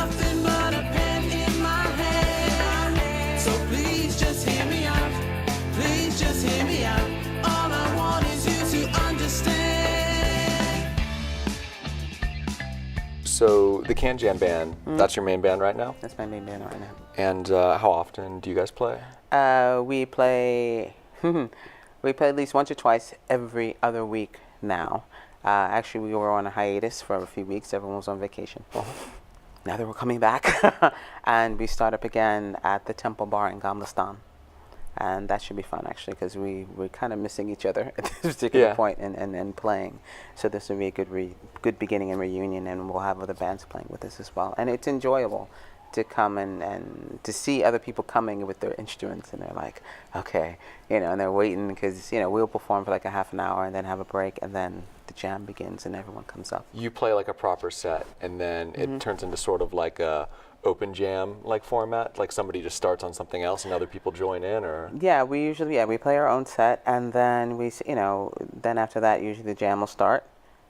nothing but a pen in my hand. So please just hear me out. Please just hear me out. All I want is you to understand. So the Can Jam band, that's your main band right now? That's my main band right now. And how often do you guys play? We play we play at least once or twice every other week now. Actually, we were on a hiatus for a few weeks. Everyone was on vacation. Now that we're coming back, and we start up again at the Temple Bar in Gamlestan. And that should be fun, actually, because we're kind of missing each other at this particular point and playing. So this will be a good beginning and reunion, and we'll have other bands playing with us as well. And it's enjoyable to come and to see other people coming with their instruments, and they're like, okay, and they're waiting because, we'll perform for like a half an hour and then have a break, and then the jam begins and everyone comes up. You play like a proper set, and then it turns into sort of like a open jam like format, like somebody just starts on something else and other people join in, or? Yeah, we usually, we play our own set, and then then after that, usually the jam will start.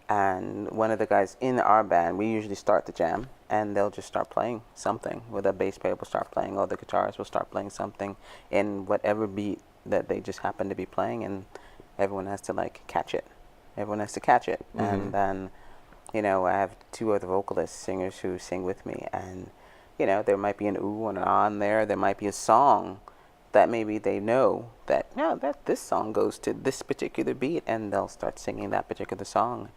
And one of the guys in our band, we usually start the jam, and they'll just start playing something. With a bass player will start playing, or the guitarist will start playing something in whatever beat that they just happen to be playing, and everyone has to catch it. Everyone has to catch it. And then, I have two other vocalists, singers who sing with me, and there might be an ooh and an ah in there. There might be a song that maybe they know that this song goes to this particular beat, and they'll start singing that particular song.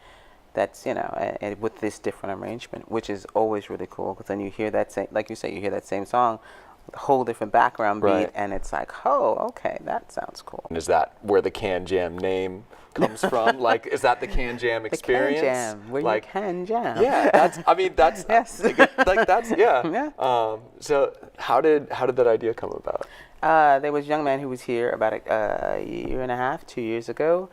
That's and with this different arrangement, which is always really cool, because then you hear that same, like you say, you hear that same song with a whole different background beat, and it's like, oh, okay, that sounds cool. And is that where the Can Jam name comes from? Like, is that the Can Jam experience? The Can Jam, where you can jam. Yeah, that's yes. Yeah. So how did that idea come about? There was a young man who was here about a year and a half, 2 years ago,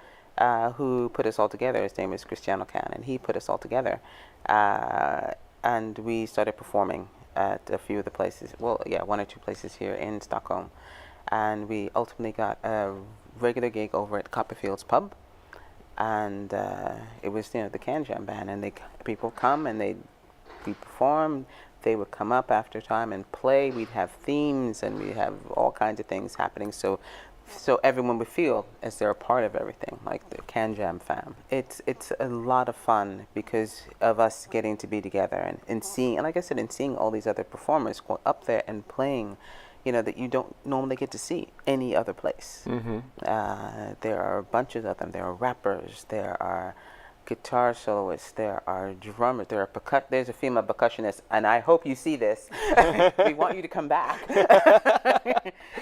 who put us all together. His name is Cristiano Can, and he put us all together. And we started performing at a few of the places, one or two places here in Stockholm. And we ultimately got a regular gig over at Copperfield's Pub. And it was, the Can Jam band, and people come and we perform. They would come up after time and play. We'd have themes, and we'd have all kinds of things happening. So everyone would feel as they're a part of everything, like the Can Jam fam. It's a lot of fun because of us getting to be together and seeing, and like I said, and seeing all these other performers go up there and playing, that you don't normally get to see any other place. There are bunches of them. There are rappers. There are guitar soloists, there are drummers, there's a female percussionist, and I hope you see this. We want you to come back.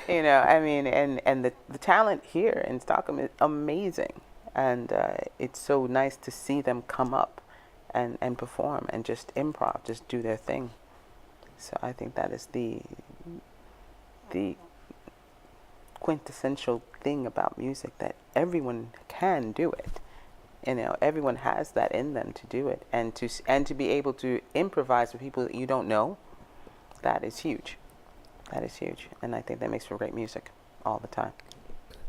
And the talent here in Stockholm is amazing, and it's so nice to see them come up and perform and just improv, just do their thing. So I think that is the quintessential thing about music, that everyone can do it. Everyone has that in them to do it, and to be able to improvise with people that you don't know. That is huge. That is huge, and I think that makes for great music all the time.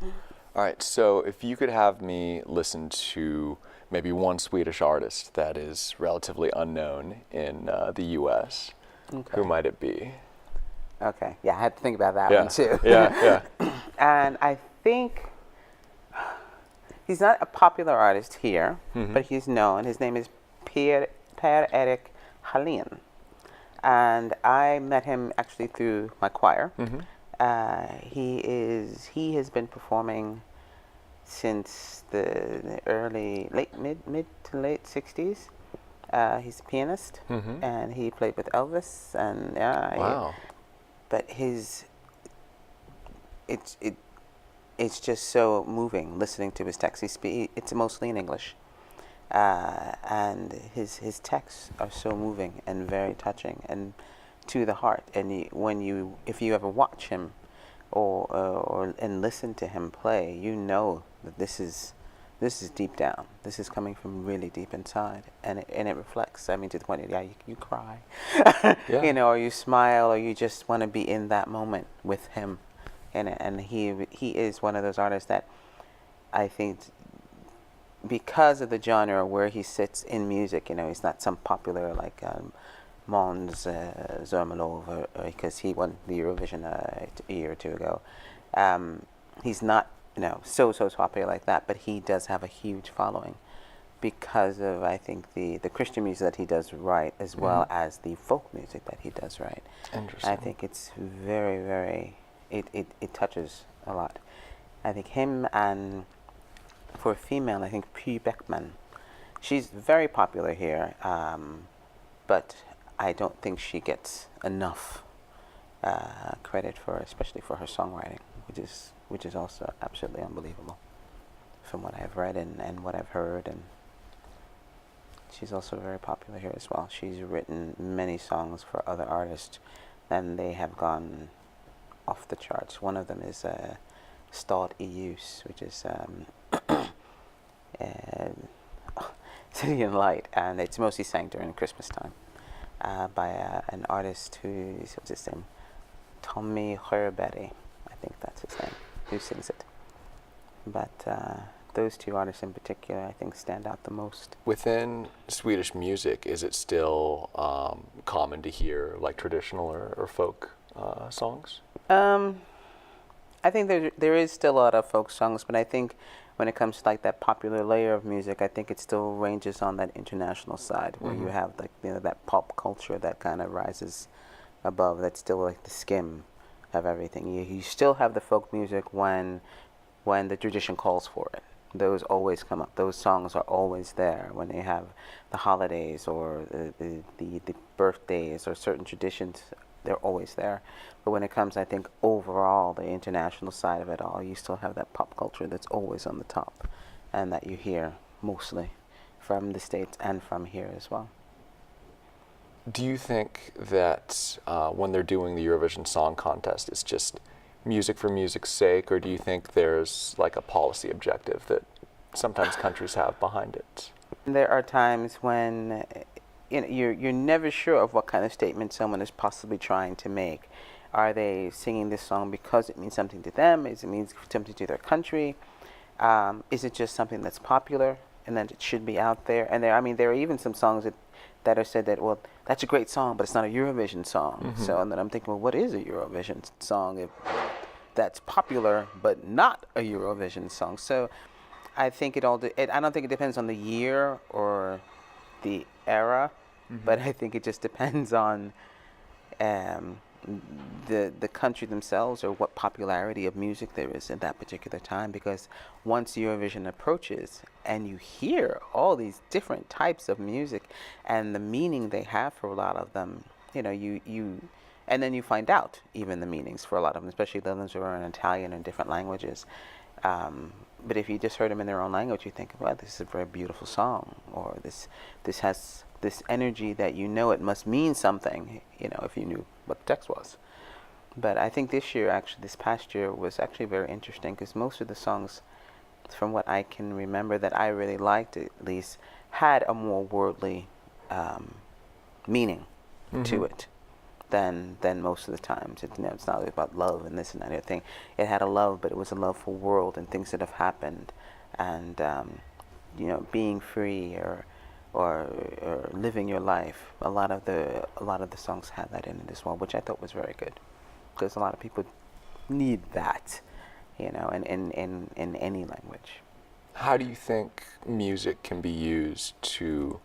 All right, so if you could have me listen to maybe one Swedish artist that is relatively unknown in the U.S., who might it be? Okay, yeah, I had to think about that one too. Yeah. And I think he's not a popular artist here, but he's known. His name is Per-Erik Hallin. And I met him actually through my choir. He has been performing since the mid to late 60s. He's a pianist, and he played with Elvis, and wow. But it's just so moving listening to his texts. It's mostly in English, and his texts are so moving and very touching and to the heart. And if you ever watch him or listen to him play, you know that this is deep down. This is coming from really deep inside, and it reflects. I mean, to the point that you cry, or you smile, or you just want to be in that moment with him. And he is one of those artists that I think, because of the genre where he sits in music, he's not some popular Måns Zelmerlöw, because he won the Eurovision a year or two ago. He's not, so popular like that, but he does have a huge following because of, I think, the Christian music that he does write, as well as the folk music that he does write. Interesting. I think it's very, very, it touches a lot. I think him, and for a female, I think Py Beckman. She's very popular here, but I don't think she gets enough credit especially for her songwriting, which is also absolutely unbelievable from what I've read and what I've heard. And she's also very popular here as well. She's written many songs for other artists, and they have gone off the charts. One of them is Stad I Ljus, which is City in Light, and it's mostly sang during Christmas time by an artist who's, what's his name? Tommy Herberry, I think that's his name, who sings it. But those two artists in particular, I think, stand out the most. Within Swedish music, is it still common to hear like traditional or folk songs? I think there is still a lot of folk songs, but I think when it comes to like that popular layer of music, I think it still ranges on that international side, where you have like that pop culture that kind of rises above. That's still like the skim of everything. You still have the folk music when the tradition calls for it. Those always come up. Those songs are always there when they have the holidays or the birthdays or certain traditions. They're always there. But when it comes, I think, overall, the international side of it all, you still have that pop culture that's always on the top, and that you hear mostly from the States and from here as well. Do you think that when they're doing the Eurovision Song Contest, it's just music for music's sake, or do you think there's like a policy objective that sometimes countries have behind it? There are times when you're never sure of what kind of statement someone is possibly trying to make. Are they singing this song because it means something to them? Is it means something to their country? Is it just something that's popular and that it should be out there? And there are even some songs that are said that, well, that's a great song, but it's not a Eurovision song. So and then I'm thinking, well, what is a Eurovision song if that's popular but not a Eurovision song? So I think I don't think it depends on the year or the era, but I think it just depends on the country themselves, or what popularity of music there is at that particular time. Because once Eurovision approaches and you hear all these different types of music and the meaning they have for a lot of them, and then you find out even the meanings for a lot of them, especially the ones who are in Italian and different languages. But if you just heard them in their own language, you think, well, this is a very beautiful song, or this has this energy that it must mean something, if you knew what the text was. But I think this past year was actually very interesting, because most of the songs, from what I can remember, that I really liked at least, had a more worldly meaning to it than most of the times. It's not about love and this and that other thing. It had a love, but it was a love for world and things that have happened, and being free or living your life. A lot of the songs had that in it as well, which I thought was very good, because a lot of people need that, in any language. How do you think music can be used to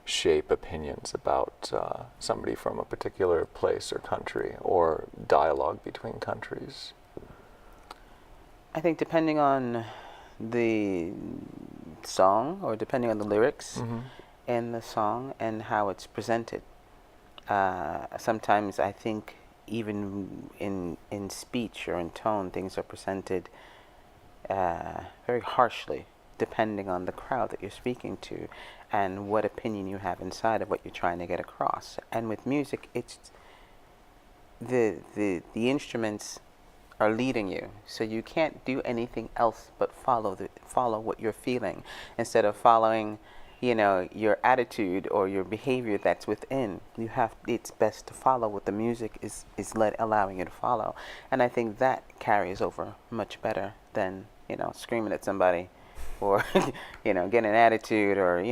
shape opinions about somebody from a particular place or country, or dialogue between countries? I think depending on the song, or depending on the lyrics in the song and how it's presented. Sometimes I think even in speech or in tone, things are presented very harshly, depending on the crowd that you're speaking to and what opinion you have inside of what you're trying to get across. And with music, it's the instruments are leading you, so you can't do anything else but follow what you're feeling, instead of following your attitude or your behavior that's within. It's best to follow what the music is allowing you to follow. And I think that carries over much better than screaming at somebody, or getting an attitude, or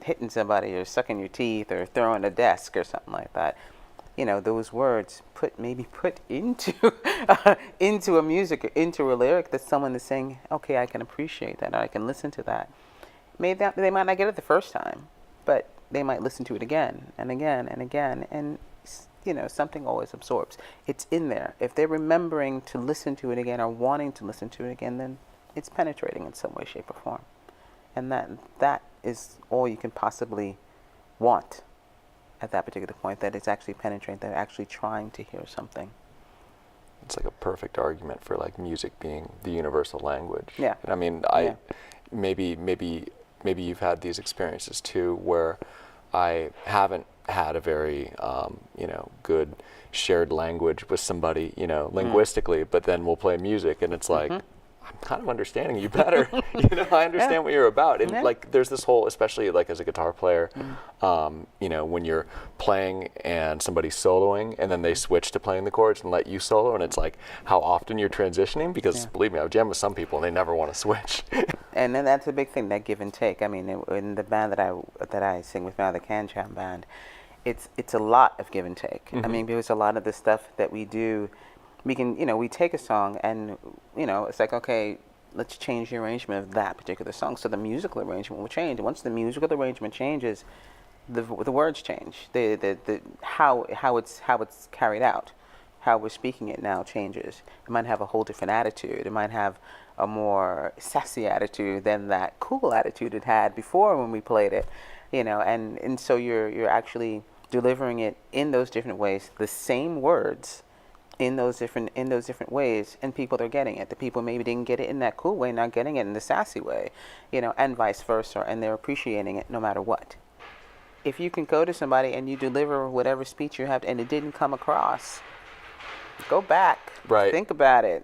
hitting somebody or sucking your teeth or throwing a desk or something like that. Those words maybe put into into a music, or into a lyric that someone is saying, okay, I can appreciate that, or I can listen to that. Maybe they might not get it the first time, but they might listen to it again and again and again, and something always absorbs. It's in there. If they're remembering to listen to it again or wanting to listen to it again, then it's penetrating in some way, shape, or form. And that is all you can possibly want at that particular point, that it's actually penetrating, they're actually trying to hear something. It's like a perfect argument for like music being the universal language. Yeah. And I mean, maybe you've had these experiences too, where I haven't had a very good shared language with somebody, linguistically, but then we'll play music and it's like, I'm kind of understanding you better. I understand what you're about. And like, there's this whole, especially like as a guitar player, when you're playing and somebody's soloing and then they switch to playing the chords and let you solo, and it's like how often you're transitioning, because believe me, I've jammed with some people and they never want to switch. And then that's a big thing, that give and take. I mean, in the band that I sing with now, the Can Jam band, it's a lot of give and take. I mean, because a lot of the stuff that we do, we can, we take a song and, it's like, okay, let's change the arrangement of that particular song. So the musical arrangement will change. And once the musical arrangement changes, the words change. The how it's carried out, how we're speaking it now changes. It might have a whole different attitude. It might have a more sassy attitude than that cool attitude it had before when we played it, and so you're actually delivering it in those different ways, the same words in those different ways, and people are getting it. The people maybe didn't get it in that cool way, not getting it in the sassy way, and vice versa, and they're appreciating it no matter what. If you can go to somebody and you deliver whatever speech you have and it didn't come across, go back, think about it,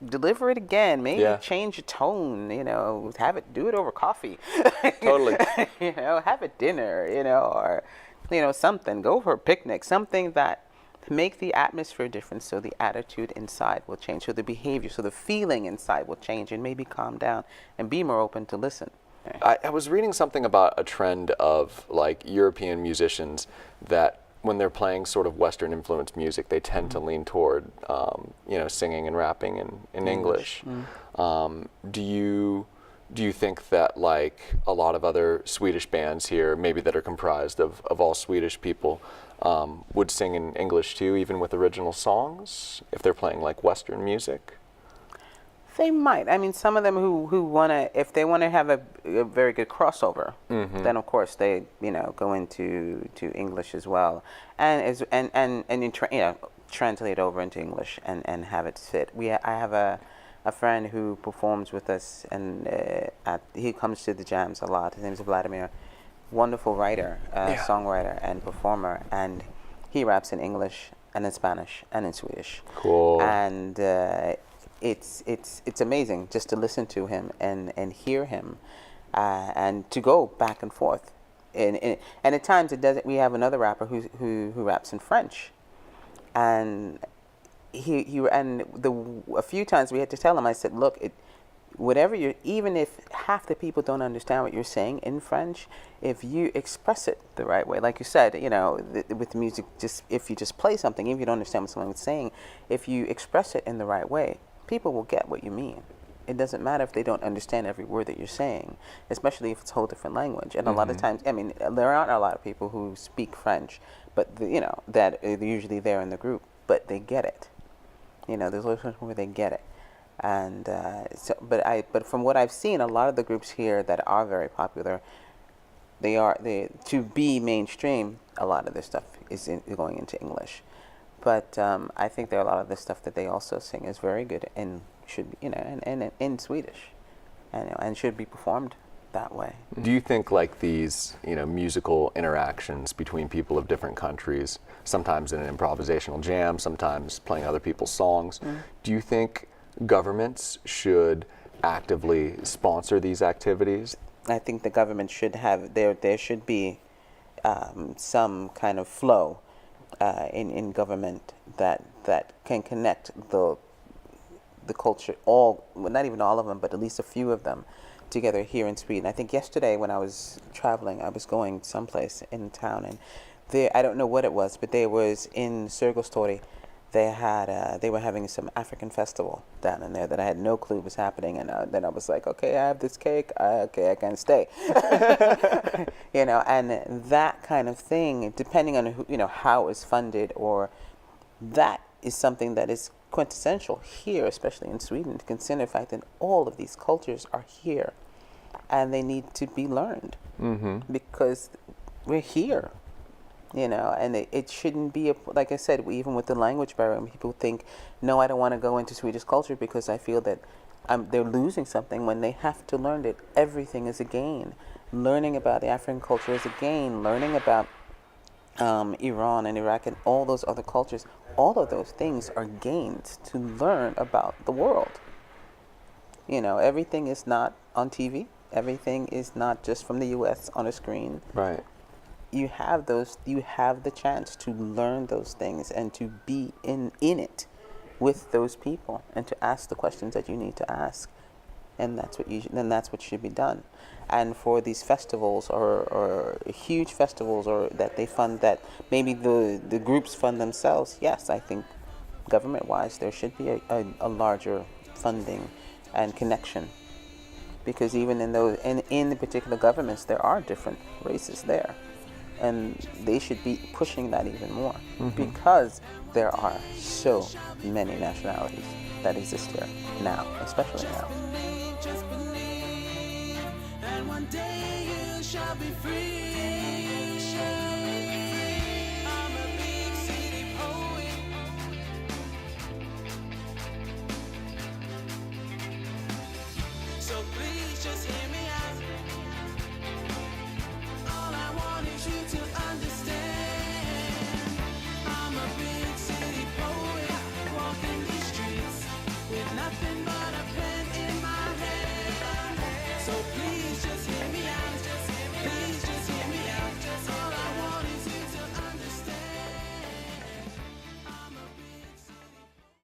deliver it again, maybe change your tone, do it over coffee. Totally. Have a dinner, or something, go for a picnic, something that make the atmosphere different, so the attitude inside will change, so the behavior, so the feeling inside will change, and maybe calm down and be more open to listen. I was reading something about a trend of like European musicians that when they're playing sort of Western influenced music, they tend to lean toward singing and rapping in English. Do you think that like a lot of other Swedish bands here, maybe that are comprised of all Swedish people, would sing in English too, even with original songs, if they're playing like Western music? They might. I mean, some of them who wanna, if they wanna have a very good crossover, then of course they go into English as well, and translate over into English and have it fit. I have a friend who performs with us, and he comes to the jams a lot. His name is Vladimir. Wonderful writer, songwriter, and performer, and he raps in English and in Spanish and in Swedish. Cool. And it's amazing just to listen to him and hear him, and to go back and forth. And at times it doesn't. We have another rapper who raps in French, and a few times we had to tell him. I said, look, even if half the people don't understand what you're saying in French, if you express it the right way, like you said, with music, just if you just play something, if you don't understand what someone's saying, if you express it in the right way, people will get what you mean. It doesn't matter if they don't understand every word that you're saying, especially if it's a whole different language. And a lot of times, I mean, there aren't a lot of people who speak French, but that are usually there in the group, but they get it. There's always something where they get it. And but from what I've seen, a lot of the groups here that are very popular, to be mainstream, a lot of their stuff is going into English. But I think there are a lot of the stuff that they also sing is very good and should be, in Swedish, and should be performed that way. Do you think like these, musical interactions between people of different countries, sometimes in an improvisational jam, sometimes playing other people's songs, do you think governments should actively sponsor these activities? I think the government should have, there should be some kind of flow in government that can connect the culture, not even all of them, but at least a few of them, together here in Sweden. I think yesterday when I was traveling, I was going someplace in town, and there, I don't know what it was, but there was in Sergels they were having some African festival down in there that I had no clue was happening, and then I was like, okay, I have this cake, okay, I can stay. You know, and that kind of thing, depending on who, you know, how it's funded, or that is something that is quintessential here, especially in Sweden, to consider the fact that all of these cultures are here and they need to be learned because we're here, you know, and it shouldn't be, like I said, even with the language barrier, people think, no, I don't want to go into Swedish culture because I feel that they're losing something, when they have to learn that everything is a gain. Learning about the African culture is a gain. Learning about Iran and Iraq and all those other cultures, all of those things are gains to learn about the world. You know, everything is not on TV. Everything is not just from the U.S. on a screen. Right. You have the chance to learn those things and to be in it with those people and to ask the questions that you need to ask. And that's what should be done. And for these festivals or huge festivals or that they fund, that maybe the groups fund themselves, yes, I think government-wise there should be a larger funding and connection, because even in the particular governments there are different races there, and they should be pushing that even more because there are so many nationalities that exist here now, especially now. Just believe, and one day you shall be free. I'm a big city poet. So please just hear me out. All I want is you to understand. I'm a big city poet, walking these streets with nothing but a pen in my hand. So